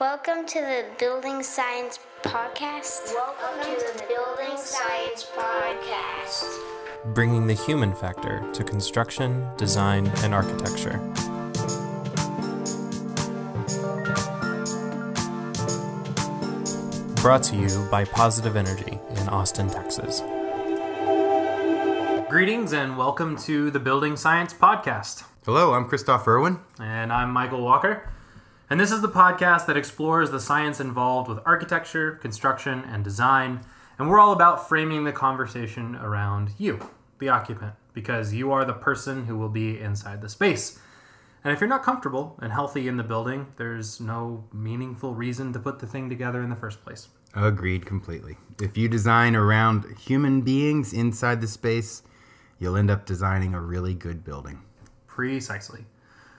Welcome to the Building Science Podcast. Welcome to the Building Science Podcast. Bringing the human factor to construction, design, and architecture. Brought to you by Positive Energy in Austin, Texas. Greetings and welcome to the Building Science Podcast. Hello, I'm Christoph Irwin. And I'm Michael Walker. And this is the podcast that explores the science involved with architecture, construction, and design. And we're all about framing the conversation around you, the occupant, because you are the person who will be inside the space. And if you're not comfortable and healthy in the building, there's no meaningful reason to put the thing together in the first place. Agreed completely. If you design around human beings inside the space, you'll end up designing a really good building. Precisely.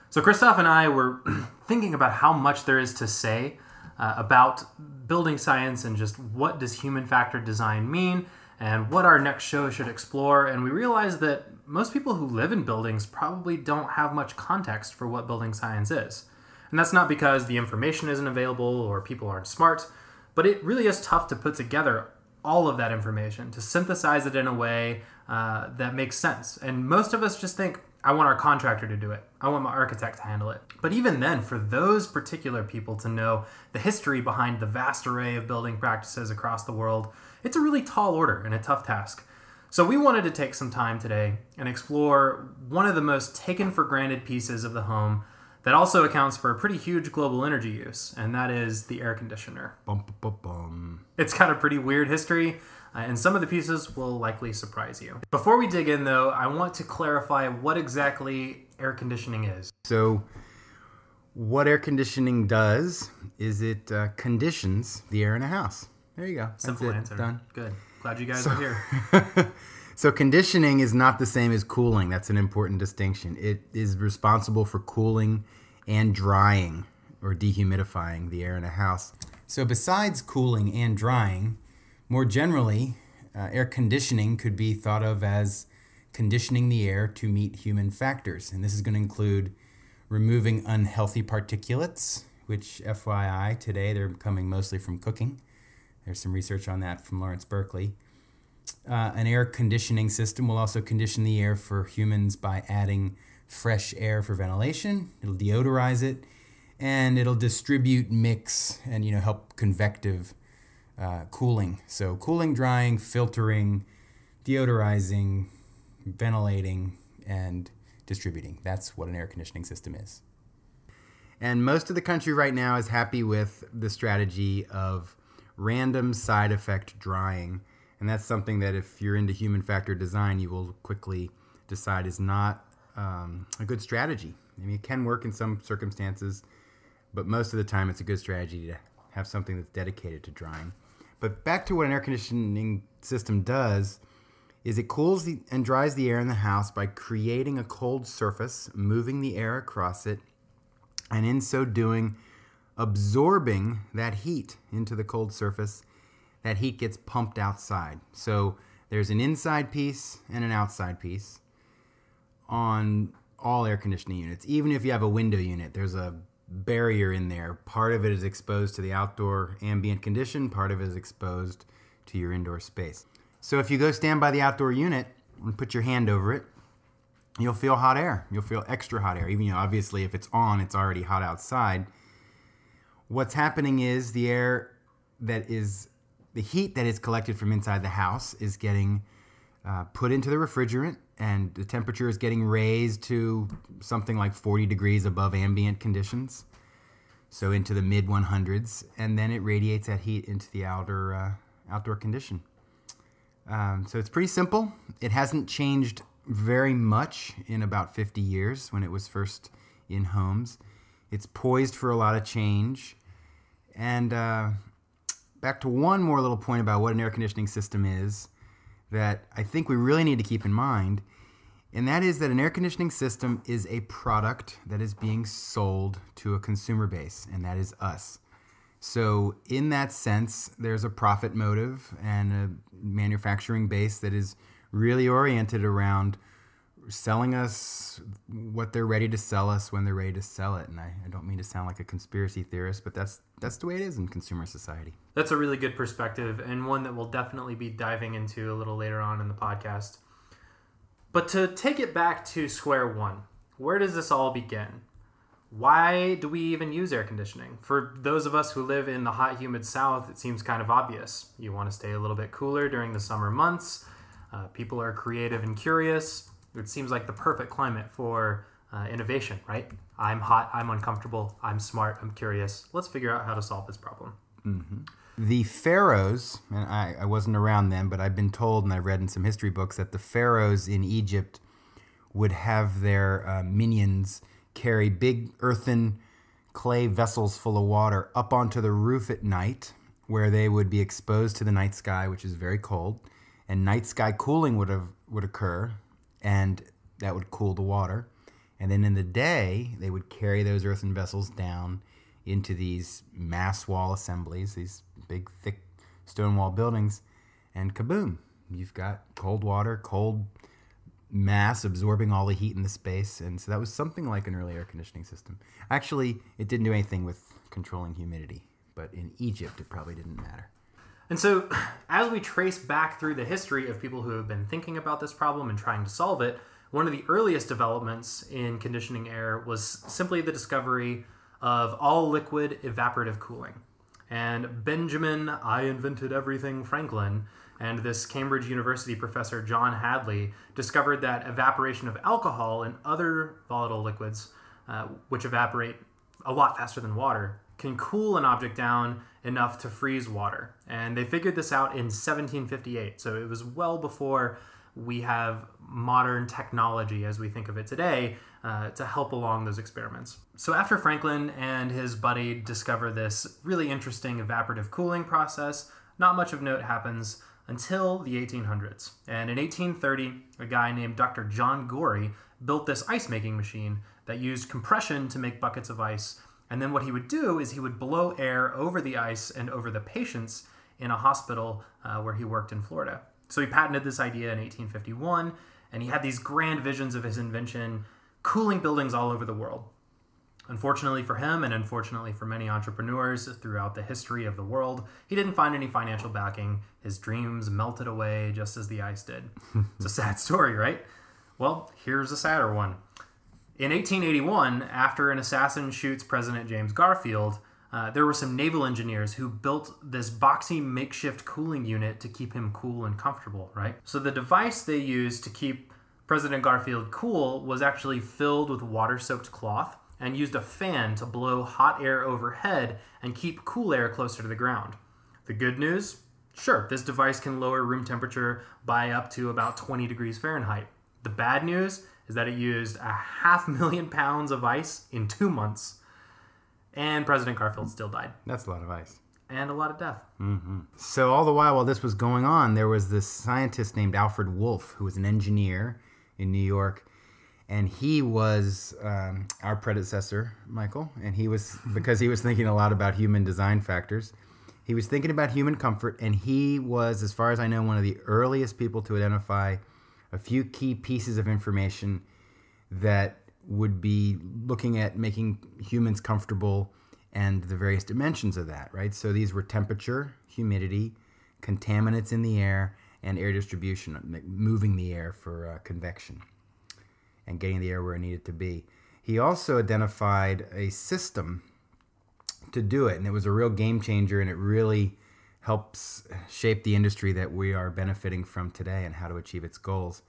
So Christoph and I were thinking about how much there is to say about building science and just what does human factor design mean and what our next show should explore. And we realized that most people who live in buildings probably don't have much context for what building science is. And that's not because the information isn't available or people aren't smart, but it really is tough to put together all of that information, to synthesize it in a way that makes sense. And most of us just think, I want our contractor to do it. I want my architect to handle it. But even then, for those particular people to know the history behind the vast array of building practices across the world, it's a really tall order and a tough task. So we wanted to take some time today and explore one of the most taken for granted pieces of the home that also accounts for a pretty huge global energy use, and that is the air conditioner. Bum, bum, bum. It's got a pretty weird history, and some of the pieces will likely surprise you. Before we dig in, though, I want to clarify what exactly air conditioning is. So, what air conditioning does is it conditions the air in a house. There you go. Simple answer. Done. Good. Glad you guys are here. So conditioning is not the same as cooling. That's an important distinction. It is responsible for cooling and drying or dehumidifying the air in a house. So besides cooling and drying, more generally, air conditioning could be thought of as conditioning the air to meet human factors. And this is going to include removing unhealthy particulates, which FYI, today they're coming mostly from cooking. There's some research on that from Lawrence Berkeley. An air conditioning system will also condition the air for humans by adding fresh air for ventilation. It'll deodorize it, and it'll distribute, mix, and help convective cooling. So cooling, drying, filtering, deodorizing, ventilating, and distributing. That's what an air conditioning system is. And most of the country right now is happy with the strategy of random side effect drying. And that's something that if you're into human factor design, you will quickly decide is not a good strategy. I mean, it can work in some circumstances, but most of the time it's a good strategy to have something that's dedicated to drying. But back to what an air conditioning system does is it cools and dries the air in the house by creating a cold surface, moving the air across it, and in so doing, absorbing that heat into the cold surface. That heat gets pumped outside. So there's an inside piece and an outside piece on all air conditioning units. Even if you have a window unit, there's a barrier in there. Part of it is exposed to the outdoor ambient condition. Part of it is exposed to your indoor space. So if you go stand by the outdoor unit and put your hand over it, you'll feel hot air. You'll feel extra hot air. Even obviously if it's on, it's already hot outside. What's happening is the heat that is collected from inside the house is getting put into the refrigerant, and the temperature is getting raised to something like 40 degrees above ambient conditions, so into the mid-100s, and then it radiates that heat into the outdoor condition. So it's pretty simple. It hasn't changed very much in about 50 years when it was first in homes. It's poised for a lot of change. And back to one more little point about what an air conditioning system is that I think we really need to keep in mind, and that is that an air conditioning system is a product that is being sold to a consumer base, and that is us. So in that sense, there's a profit motive and a manufacturing base that is really oriented around selling us what they're ready to sell us when they're ready to sell it. And I don't mean to sound like a conspiracy theorist, but that's the way it is in consumer society. That's a really good perspective, and one that we'll definitely be diving into a little later on in the podcast. But to take it back to square one, where does this all begin? Why do we even use air conditioning? For those of us who live in the hot, humid South, it seems kind of obvious. You want to stay a little bit cooler during the summer months. People are creative and curious. It seems like the perfect climate for innovation, right? I'm hot, I'm uncomfortable, I'm smart, I'm curious. Let's figure out how to solve this problem. Mm-hmm. The pharaohs, and I wasn't around then, but I've been told, and I've read in some history books, that the pharaohs in Egypt would have their minions carry big earthen clay vessels full of water up onto the roof at night, where they would be exposed to the night sky, which is very cold, and night sky cooling would occur, and that would cool the water. And then in the day, they would carry those earthen vessels down into these mass wall assemblies, these big, thick stone wall buildings, and kaboom, you've got cold water, cold mass absorbing all the heat in the space. And so that was something like an early air conditioning system. Actually, it didn't do anything with controlling humidity, but in Egypt, it probably didn't matter. And so as we trace back through the history of people who have been thinking about this problem and trying to solve it, one of the earliest developments in conditioning air was simply the discovery of all-liquid evaporative cooling. And Benjamin I Invented Everything Franklin and this Cambridge University professor, John Hadley, discovered that evaporation of alcohol and other volatile liquids, which evaporate a lot faster than water, can cool an object down enough to freeze water. And they figured this out in 1758, so it was well before we have modern technology as we think of it today to help along those experiments. So after Franklin and his buddy discover this really interesting evaporative cooling process, not much of note happens until the 1800s. And in 1830, a guy named Dr. John Gorey built this ice-making machine that used compression to make buckets of ice. And then what he would do is he would blow air over the ice and over the patients in a hospital where he worked in Florida. So he patented this idea in 1851, and he had these grand visions of his invention cooling buildings all over the world. Unfortunately for him, and unfortunately for many entrepreneurs throughout the history of the world, he didn't find any financial backing. His dreams melted away just as the ice did. It's a sad story, right? Well, here's a sadder one. In 1881, after an assassin shoots President James Garfield, there were some naval engineers who built this boxy makeshift cooling unit to keep him cool and comfortable, right? So the device they used to keep President Garfield cool was actually filled with water-soaked cloth and used a fan to blow hot air overhead and keep cool air closer to the ground. The good news? Sure, this device can lower room temperature by up to about 20 degrees Fahrenheit. The bad news is that it used 500,000 pounds of ice in 2 months. And President Garfield still died. That's a lot of ice. And a lot of death. Mm-hmm. So all the while this was going on, there was this scientist named Alfred Wolfe, who was an engineer in New York. And he was our predecessor, Michael. And he was, because he was thinking a lot about human design factors, he was thinking about human comfort. And he was, as far as I know, one of the earliest people to identify a few key pieces of information that would be looking at making humans comfortable and the various dimensions of that, right? So these were temperature, humidity, contaminants in the air, and air distribution, moving the air for convection and getting the air where it needed to be. He also identified a system to do it, and it was a real game changer, and it really helps shape the industry that we are benefiting from today and how to achieve its goals.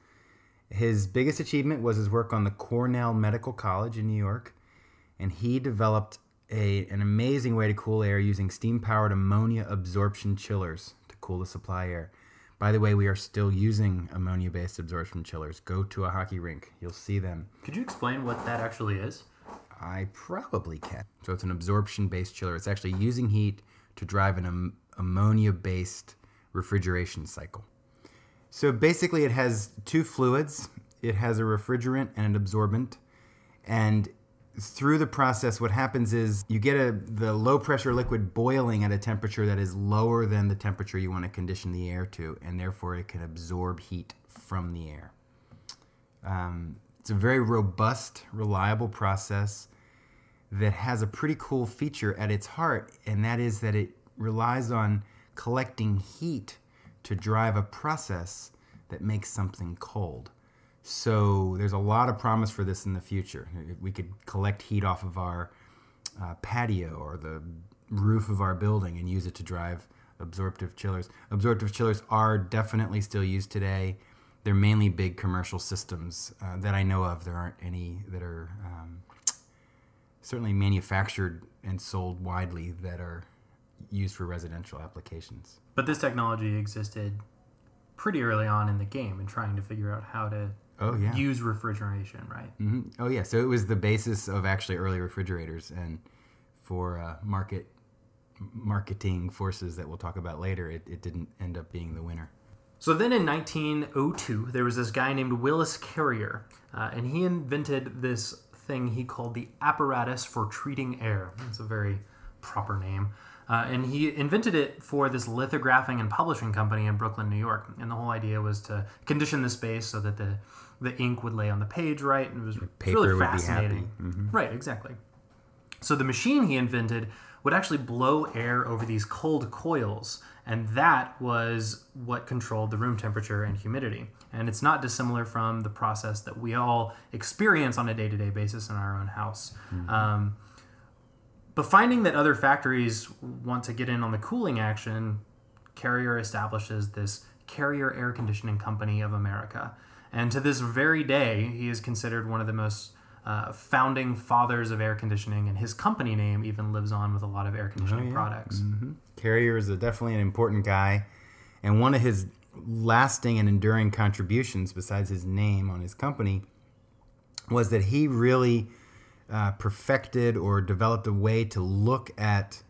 His biggest achievement was his work on the Cornell Medical College in New York, and he developed an amazing way to cool air using steam-powered ammonia absorption chillers to cool the supply air. By the way, we are still using ammonia-based absorption chillers. Go to a hockey rink. You'll see them. Could you explain what that actually is? I probably can. So it's an absorption-based chiller. It's actually using heat to drive an ammonia-based refrigeration cycle. So basically it has two fluids. It has a refrigerant and an absorbent. And through the process, what happens is you get the low-pressure liquid boiling at a temperature that is lower than the temperature you want to condition the air to, and therefore it can absorb heat from the air. It's a very robust, reliable process that has a pretty cool feature at its heart, and that is that it relies on collecting heat to drive a process that makes something cold. So there's a lot of promise for this in the future. We could collect heat off of our patio or the roof of our building and use it to drive absorptive chillers. Absorptive chillers are definitely still used today. They're mainly big commercial systems that I know of. There aren't any that are certainly manufactured and sold widely that are used for residential applications. But this technology existed pretty early on in the game in trying to figure out how to use refrigeration, right? Mm-hmm. Oh, yeah. So it was the basis of actually early refrigerators, and for marketing forces that we'll talk about later, it didn't end up being the winner. So then in 1902, there was this guy named Willis Carrier, and he invented this thing he called the Apparatus for treating air. It's a very proper name. And he invented it for this lithographing and publishing company in Brooklyn, New York. And the whole idea was to condition the space so that the ink would lay on the page right. And it was really fascinating. Mm-hmm. Right, exactly. So the machine he invented would actually blow air over these cold coils, and that was what controlled the room temperature and humidity. And it's not dissimilar from the process that we all experience on a day-to-day basis in our own house. Mm-hmm. But finding that other factories want to get in on the cooling action, Carrier establishes this Carrier Air Conditioning Company of America. And to this very day, he is considered one of the most founding fathers of air conditioning, and his company name even lives on with a lot of air conditioning products. Mm-hmm. Carrier is definitely an important guy, and one of his lasting and enduring contributions, besides his name on his company, was that he really perfected or developed a way to look at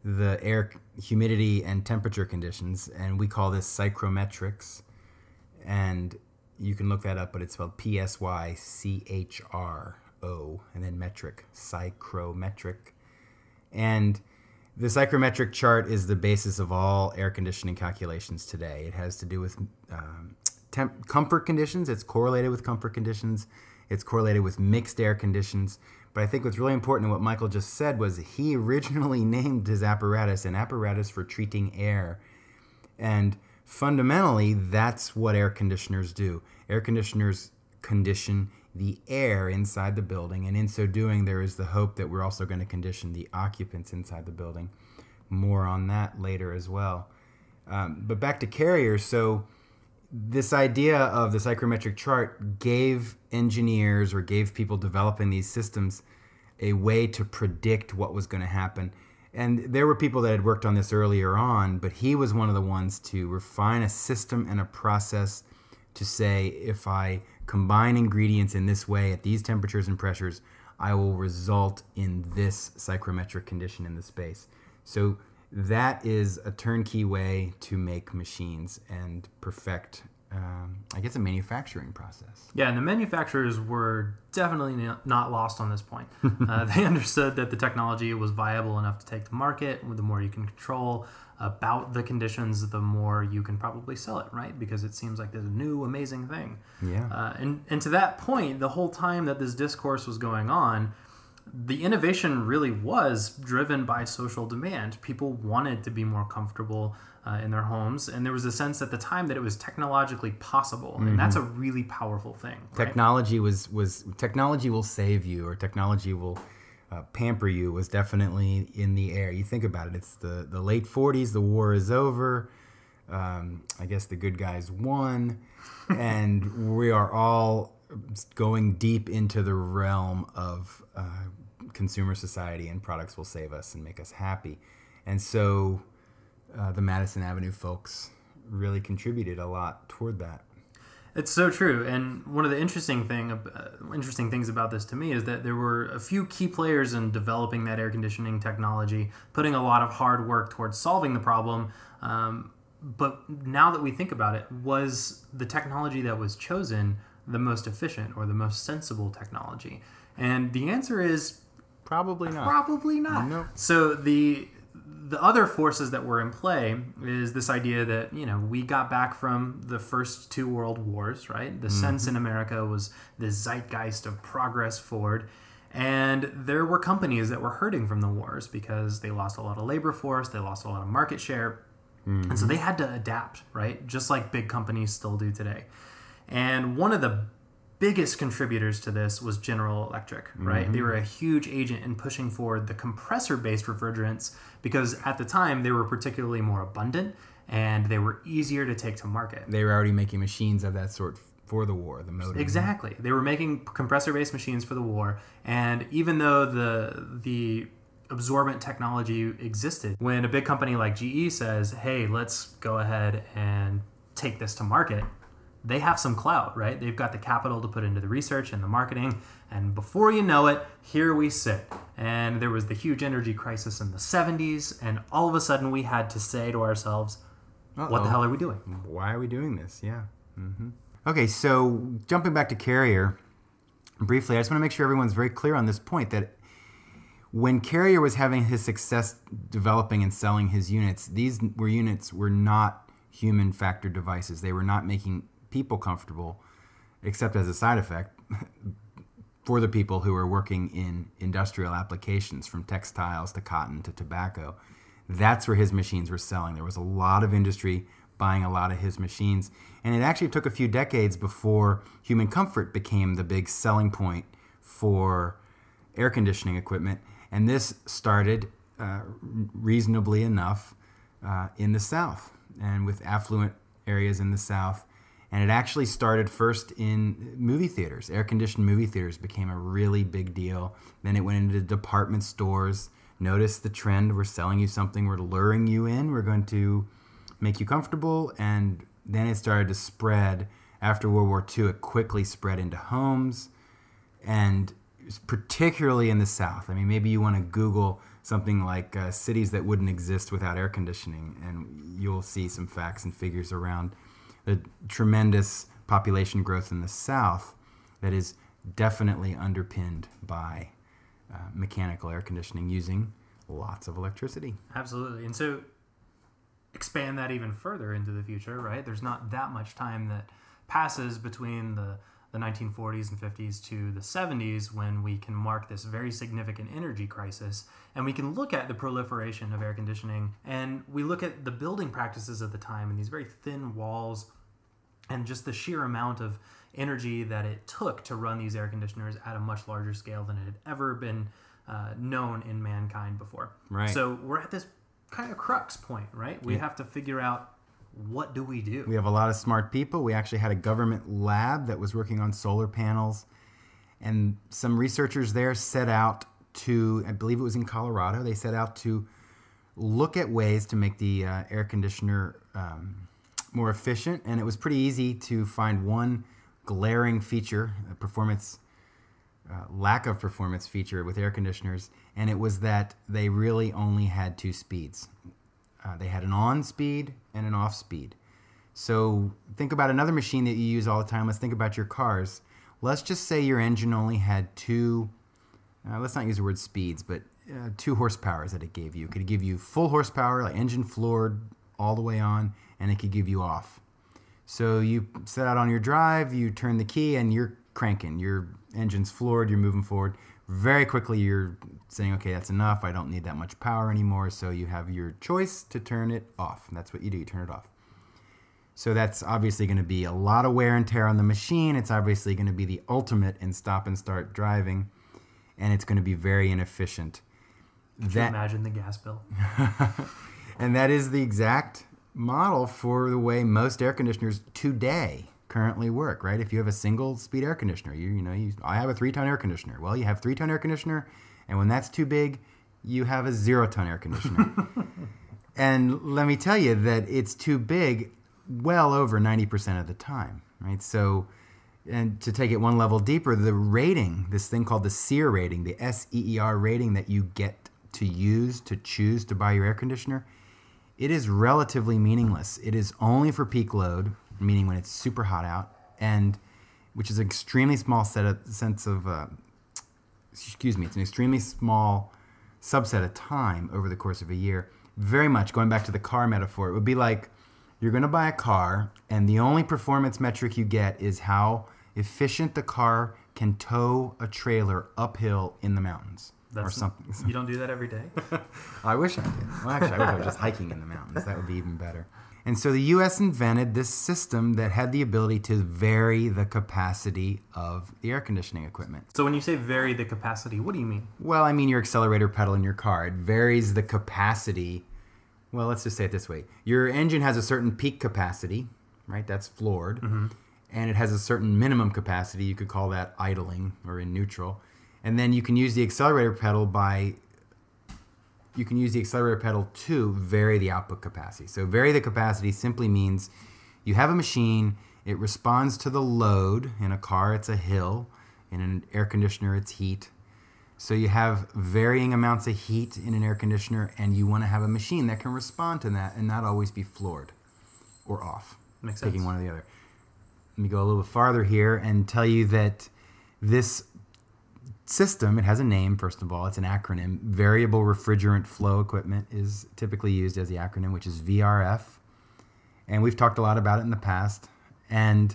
the air humidity and temperature conditions, and we call this psychrometrics. And you can look that up, but it's spelled P-S-Y-C-H-R-O, and then metric, psychrometric. And the psychrometric chart is the basis of all air conditioning calculations today. It has to do with comfort conditions. It's correlated with comfort conditions. It's correlated with mixed air conditions. But I think what's really important in what Michael just said was he originally named his apparatus an apparatus for treating air. And fundamentally, that's what air conditioners do. Air conditioners condition the air inside the building, and in so doing, there is the hope that we're also going to condition the occupants inside the building. More on that later as well. But back to Carrier, so this idea of the psychrometric chart gave engineers or gave people developing these systems a way to predict what was going to happen. And there were people that had worked on this earlier on, but he was one of the ones to refine a system and a process to say, if I combine ingredients in this way at these temperatures and pressures, I will result in this psychrometric condition in the space. So that is a turnkey way to make machines and perfect, I guess, a manufacturing process. Yeah, and the manufacturers were definitely not lost on this point. They understood that the technology was viable enough to take to market. The more you can control about the conditions, the more you can probably sell it, right? Because it seems like there's a new, amazing thing. Yeah. And to that point, the whole time that this discourse was going on, the innovation really was driven by social demand. People wanted to be more comfortable in their homes, and there was a sense at the time that it was technologically possible, and that's a really powerful thing. Right? Technology technology will save you, or technology will pamper you, was definitely in the air. You think about it, it's the late 40s, the war is over, I guess the good guys won, and we are all going deep into the realm of consumer society, and products will save us and make us happy. And so the Madison Avenue folks really contributed a lot toward that. It's so true, and one of the interesting things about this to me is that there were a few key players in developing that air conditioning technology, putting a lot of hard work towards solving the problem. But now that we think about it, was the technology that was chosen the most efficient or the most sensible technology? And the answer is probably not. Probably not. Nope. So the the other forces that were in play is this idea that, we got back from the first two world wars, right? The sense in America was this zeitgeist of progress forward. And there were companies that were hurting from the wars because they lost a lot of labor force, they lost a lot of market share. And so they had to adapt, right? Just like big companies still do today. And one of the biggest contributors to this was General Electric, right? They were a huge agent in pushing forward the compressor-based refrigerants because at the time they were particularly more abundant and they were easier to take to market. They were already making machines of that sort for the war, the motor. Exactly. They were making compressor-based machines for the war, and even though the absorbent technology existed, when a big company like GE says, hey, let's go ahead and take this to market, they have some clout, right? They've got the capital to put into the research and the marketing, and before you know it, here we sit. And there was the huge energy crisis in the 70s, and all of a sudden we had to say to ourselves, what the hell are we doing? Why are we doing this? Yeah. Okay, so jumping back to Carrier, briefly, I just want to make sure everyone's very clear on this point that when Carrier was having his success developing and selling his units, these units were not human factor devices. They were not making people comfortable, except as a side effect, for the people who are working in industrial applications, from textiles to cotton to tobacco. That's where his machines were selling. There was a lot of industry buying a lot of his machines. And it actually took a few decades before human comfort became the big selling point for air conditioning equipment. And this started reasonably enough in the South and with affluent areas in the South. And it actually started first in movie theaters. Air-conditioned movie theaters became a really big deal. Then it went into department stores. Notice the trend. We're selling you something. We're luring you in. We're going to make you comfortable. And then it started to spread. After World War II, it quickly spread into homes. And particularly in the South. I mean, maybe you want to Google something like cities that wouldn't exist without air conditioning, and you'll see some facts and figures around the tremendous population growth in the South that is definitely underpinned by mechanical air conditioning using lots of electricity. Absolutely. And so expand that even further into the future, right? There's not that much time that passes between the 1940s and 50s to the 70s when we can mark this very significant energy crisis, and we can look at the proliferation of air conditioning, and we look at the building practices of the time and these very thin walls and just the sheer amount of energy that it took to run these air conditioners at a much larger scale than it had ever been known in mankind before. Right. So we're at this kind of crux point, right? We have to figure out, what do we do? We have a lot of smart people. We actually had a government lab that was working on solar panels, and some researchers there set out to, I believe it was in Colorado, they set out to look at ways to make the air conditioner more efficient, and it was pretty easy to find one glaring feature, a performance lack of performance feature with air conditioners, and it was that they really only had two speeds. They had an on speed and an off speed. So think about another machine that you use all the time. Let's think about your cars. Let's just say your engine only had two, let's not use the word speeds, but 2 horsepowers that it gave you. It could give you full horsepower, like engine floored all the way on, and it could give you off. So you set out on your drive, you turn the key, and you're cranking. Your engine's floored, you're moving forward. Very quickly, you're saying, okay, that's enough. I don't need that much power anymore. So you have your choice to turn it off. And that's what you do. You turn it off. So that's obviously going to be a lot of wear and tear on the machine. It's obviously going to be the ultimate in stop and start driving. And it's going to be very inefficient. Can you imagine the gas bill? And that is the exact model for the way most air conditioners today currently work, right? If you have a single speed air conditioner, I have a 3-ton air conditioner. Well, you have 3-ton air conditioner, and when that's too big, you have a 0-ton air conditioner. And let me tell you that it's too big well over 90% of the time, right? So, and to take it one level deeper, the rating, this thing called the SEER rating, the SEER rating that you get to use to choose to buy your air conditioner, it is relatively meaningless. It is only for peak load, meaning when it's super hot out, and which is an extremely small it's an extremely small subset of time over the course of a year. Very much, going back to the car metaphor, it would be like you're going to buy a car, and the only performance metric you get is how efficient the car can tow a trailer uphill in the mountains. Or something. You don't do that every day? I wish I did. Well, actually, I wish I was just hiking in the mountains. That would be even better. And so the U.S. invented this system that had the ability to vary the capacity of the air conditioning equipment. So when you say vary the capacity, what do you mean? Well, I mean your accelerator pedal in your car. It varies the capacity. Well, let's just say it this way. Your engine has a certain peak capacity, right? That's floored. Mm-hmm. And it has a certain minimum capacity. You could call that idling or in neutral. And then you can use the accelerator pedal to vary the output capacity. So vary the capacity simply means you have a machine, it responds to the load. In a car, it's a hill. In an air conditioner, it's heat. So you have varying amounts of heat in an air conditioner, and you want to have a machine that can respond to that and not always be floored or off. Makes sense. Picking one or the other. Let me go a little farther here and tell you that this system, it has a name, first of all. It's an acronym. Variable Refrigerant Flow Equipment is typically used as the acronym, which is VRF. And we've talked a lot about it in the past. And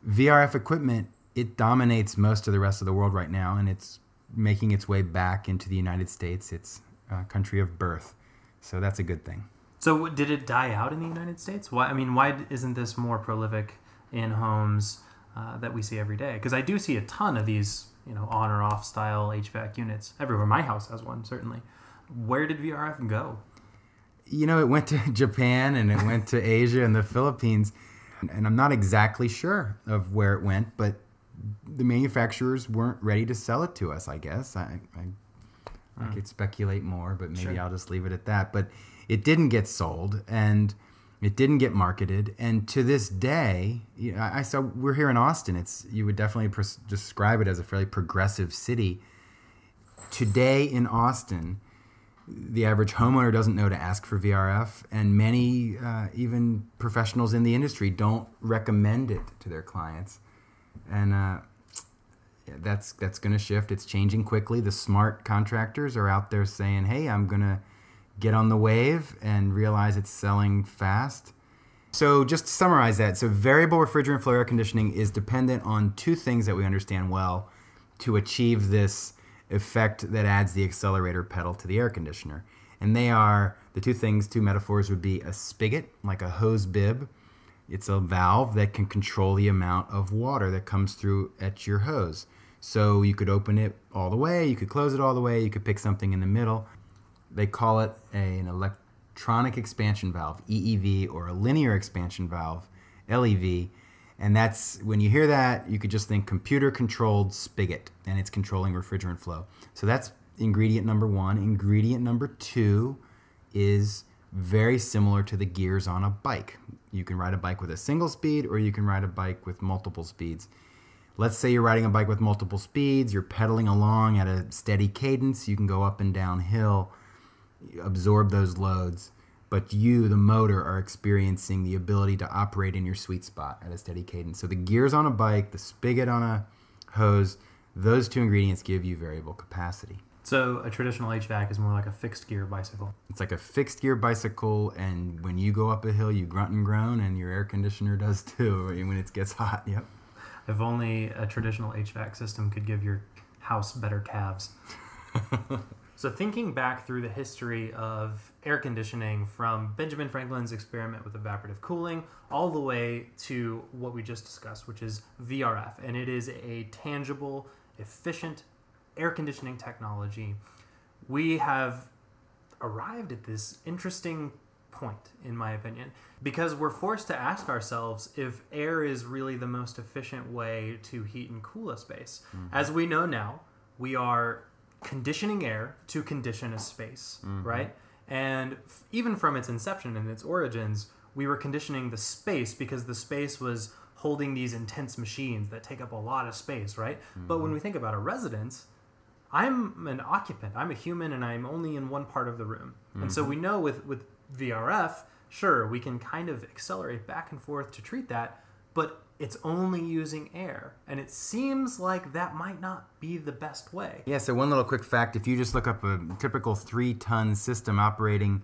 VRF equipment, it dominates most of the rest of the world right now, and it's making its way back into the United States, its country of birth. So that's a good thing. So did it die out in the United States? Why isn't this more prolific in homes that we see every day? Because I do see a ton of these on or off style HVAC units everywhere. My house has one, certainly. Where did VRF go? It went to Japan and it went to Asia and the Philippines. And I'm not exactly sure of where it went, but the manufacturers weren't ready to sell it to us, I guess. I could speculate more, but maybe I'll just leave it at that. But it didn't get sold, and it didn't get marketed, and to this day, we're here in Austin. You would definitely describe it as a fairly progressive city. Today in Austin, the average homeowner doesn't know to ask for VRF, and many even professionals in the industry don't recommend it to their clients. And that's going to shift. It's changing quickly. The smart contractors are out there saying, "Hey, I'm going to get on the wave and realize it's selling fast." So just to summarize that, so variable refrigerant flow air conditioning is dependent on two things that we understand well to achieve this effect that adds the accelerator pedal to the air conditioner. And they are, the two metaphors would be a spigot, like a hose bib. It's a valve that can control the amount of water that comes through at your hose. So you could open it all the way, you could close it all the way, you could pick something in the middle. They call it an electronic expansion valve, EEV, or a linear expansion valve, LEV. And that's, when you hear that, you could just think computer-controlled spigot, and it's controlling refrigerant flow. So that's ingredient number one. Ingredient number two is very similar to the gears on a bike. You can ride a bike with a single speed, or you can ride a bike with multiple speeds. Let's say you're riding a bike with multiple speeds, you're pedaling along at a steady cadence, you can go up and down hill, absorb those loads, but you, the motor, are experiencing the ability to operate in your sweet spot at a steady cadence. So the gears on a bike, the spigot on a hose, those two ingredients give you variable capacity. So a traditional HVAC is more like a fixed gear bicycle. It's like a fixed gear bicycle, and when you go up a hill, you grunt and groan, and your air conditioner does too when it gets hot. Yep. If only a traditional HVAC system could give your house better calves. So thinking back through the history of air conditioning, from Benjamin Franklin's experiment with evaporative cooling all the way to what we just discussed, which is VRF, and it is a tangible, efficient air conditioning technology, we have arrived at this interesting point, in my opinion, because we're forced to ask ourselves if air is really the most efficient way to heat and cool a space. Mm-hmm. As we know now, we are conditioning air to condition a space, mm-hmm. right? And even from its inception and its origins, we were conditioning the space because the space was holding these intense machines that take up a lot of space, right? Mm-hmm. But when we think about a residence, I'm an occupant, I'm a human, and I'm only in one part of the room. Mm-hmm. And so we know with VRF, sure, we can kind of accelerate back and forth to treat that, but it's only using air. And it seems like that might not be the best way. Yeah, so one little quick fact, if you just look up a typical 3-ton system operating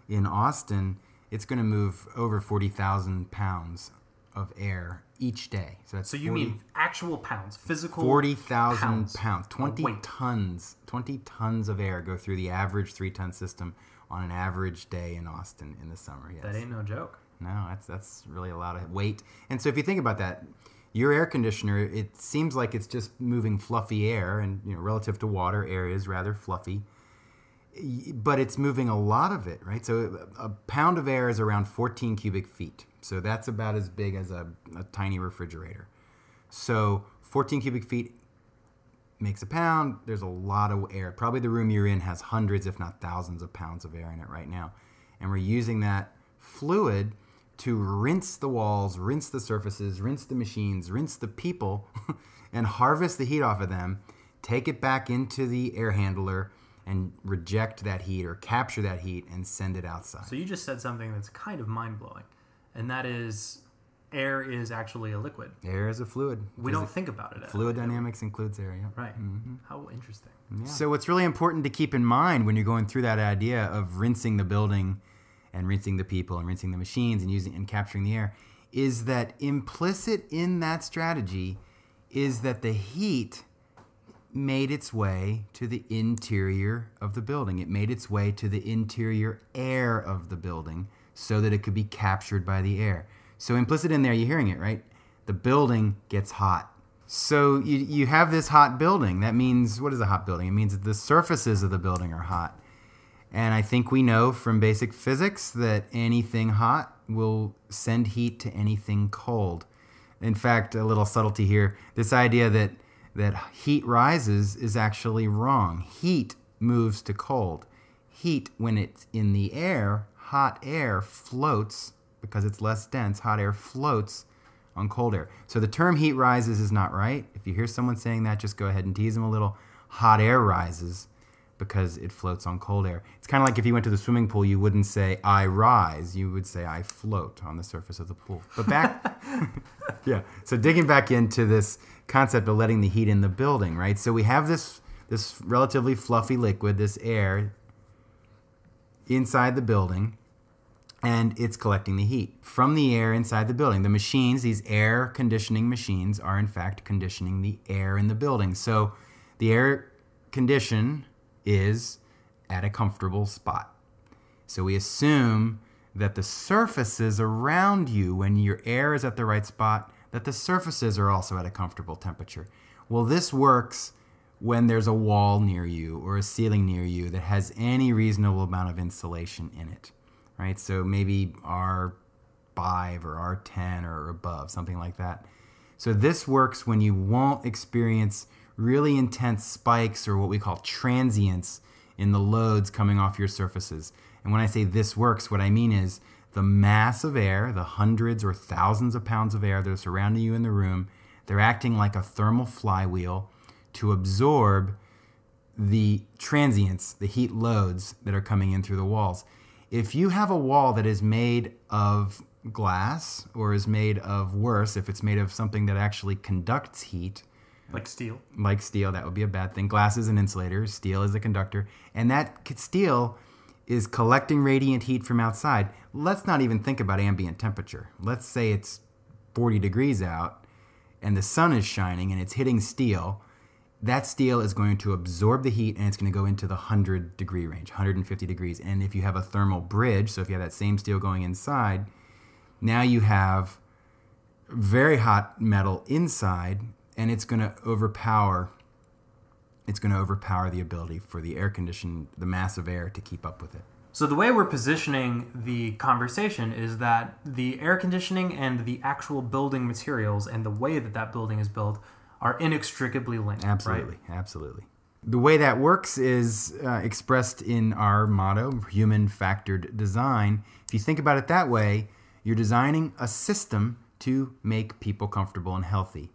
in Austin, it's going to move over 40,000 pounds of air each day. So that's you mean actual pounds, physical 40,000 pounds, 20 weight. tons. 20 tons of air go through the average 3-ton system on an average day in Austin in the summer. Yes. That ain't no joke. No, that's really a lot of weight. And so if you think about that, your air conditioner, it seems like it's just moving fluffy air, and relative to water, air is rather fluffy. But it's moving a lot of it, right? So a pound of air is around 14 cubic feet. So that's about as big as a tiny refrigerator. So 14 cubic feet makes a pound. There's a lot of air. Probably the room you're in has hundreds, if not thousands of pounds of air in it right now. And we're using that fluid to rinse the walls, rinse the surfaces, rinse the machines, rinse the people, and harvest the heat off of them, take it back into the air handler, and reject that heat or capture that heat and send it outside. So you just said something that's kind of mind-blowing, and that is air is actually a liquid. Air is a fluid. We don't think about it. Fluid dynamics includes air, yeah. Right. How interesting. Yeah. So what's really important to keep in mind when you're going through that idea of rinsing the building and rinsing the people and rinsing the machines and using and capturing the air is that implicit in that strategy is that the heat made its way to the interior of the building. It made its way to the interior air of the building so that it could be captured by the air. So implicit in there, you're hearing it, right? The building gets hot. So you have this hot building. That means, what is a hot building? It means that the surfaces of the building are hot. And I think we know from basic physics that anything hot will send heat to anything cold. In fact, a little subtlety here, this idea that heat rises is actually wrong. Heat moves to cold. Heat, when it's in the air, hot air floats, because it's less dense, hot air floats on cold air. So the term heat rises is not right. If you hear someone saying that, just go ahead and tease them a little. Hot air rises because it floats on cold air. It's kind of like if you went to the swimming pool, you wouldn't say, I rise. You would say, I float on the surface of the pool. But back, yeah. So digging back into this concept of letting the heat in the building, right? So we have this relatively fluffy liquid, this air, inside the building, and it's collecting the heat from the air inside the building. The machines, these air conditioning machines, are in fact conditioning the air in the building. So the air condition is at a comfortable spot. So we assume that the surfaces around you, when your air is at the right spot, that the surfaces are also at a comfortable temperature. Well, this works when there's a wall near you or a ceiling near you that has any reasonable amount of insulation in it, right? So maybe R5 or R10 or above, something like that. So this works when you won't experience really intense spikes or what we call transients in the loads coming off your surfaces. And when I say this works, what I mean is the mass of air, the hundreds or thousands of pounds of air that are surrounding you in the room, they're acting like a thermal flywheel to absorb the transients, the heat loads that are coming in through the walls. If you have a wall that is made of glass or is made of, worse, if it's made of something that actually conducts heat, like steel. Like steel, that would be a bad thing. Glass is an insulator, steel is a conductor, and that steel is collecting radiant heat from outside. Let's not even think about ambient temperature. Let's say it's 40 degrees out and the sun is shining and it's hitting steel. That steel is going to absorb the heat and it's going to go into the 100-degree range, 150 degrees. And if you have a thermal bridge, so if you have that same steel going inside, now you have very hot metal inside, and it's going to overpower the ability for the air condition, the mass of air, to keep up with it. So the way we're positioning the conversation is that the air conditioning and the actual building materials and the way that that building is built are inextricably linked. Absolutely, right? Absolutely. The way that works is expressed in our motto, human-factored design. If you think about it that way, you're designing a system to make people comfortable and healthy.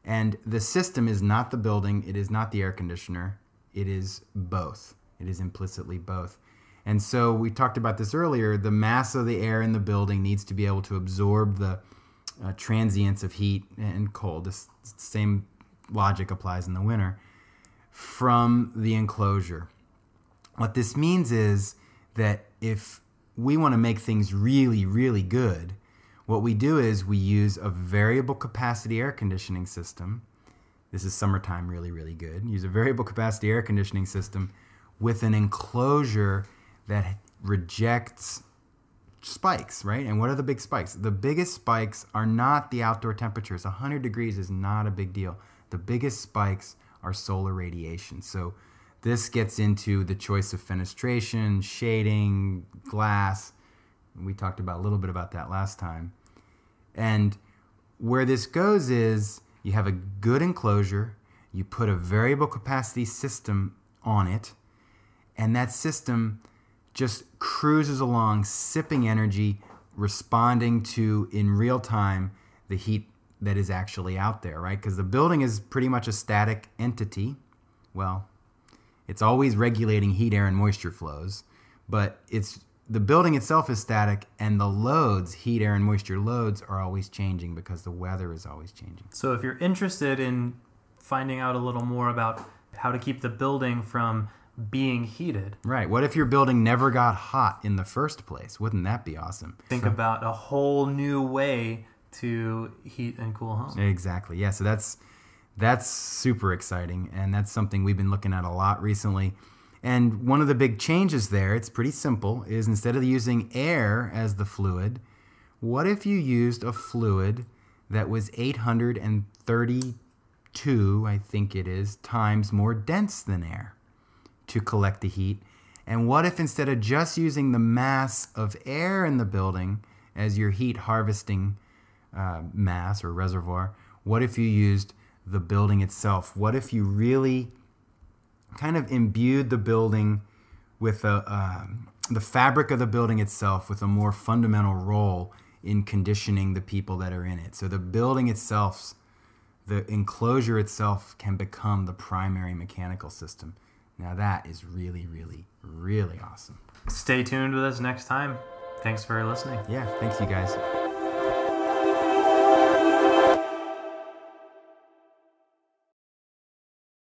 And the system is not the building, it is not the air conditioner, it is both. It is implicitly both. And so we talked about this earlier, the mass of the air in the building needs to be able to absorb the transients of heat and cold. This same logic applies in the winter from the enclosure. What this means is that if we want to make things really, really good, what we do is we use a variable capacity air conditioning system. This is summertime really, really good. Use a variable capacity air conditioning system with an enclosure that rejects spikes, right? And what are the big spikes? The biggest spikes are not the outdoor temperatures. 100 degrees is not a big deal. The biggest spikes are solar radiation. So this gets into the choice of fenestration, shading, glass. We talked about a little bit about that last time. And where this goes is you have a good enclosure, you put a variable capacity system on it, and that system just cruises along, sipping energy, responding to, in real time, the heat that is actually out there, right? Because the building is pretty much a static entity. Well, it's always regulating heat, air, and moisture flows, but the building itself is static, and the loads, heat, air, and moisture loads, are always changing because the weather is always changing. So if you're interested in finding out a little more about how to keep the building from being heated. Right. What if your building never got hot in the first place? Wouldn't that be awesome? Think about a whole new way to heat and cool homes. Exactly. Yeah. So that's super exciting, and that's something we've been looking at a lot recently. And one of the big changes there, it's pretty simple, is instead of using air as the fluid, what if you used a fluid that was 832, I think it is, times more dense than air to collect the heat? And what if instead of just using the mass of air in the building as your heat harvesting mass or reservoir, what if you used the building itself? What if you really kind of imbued the building with the fabric of the building itself with a more fundamental role in conditioning the people that are in it? So the building itself, the enclosure itself, can become the primary mechanical system. Now that is really, really, really awesome. Stay tuned with us next time. Thanks for listening. Yeah, thanks you guys.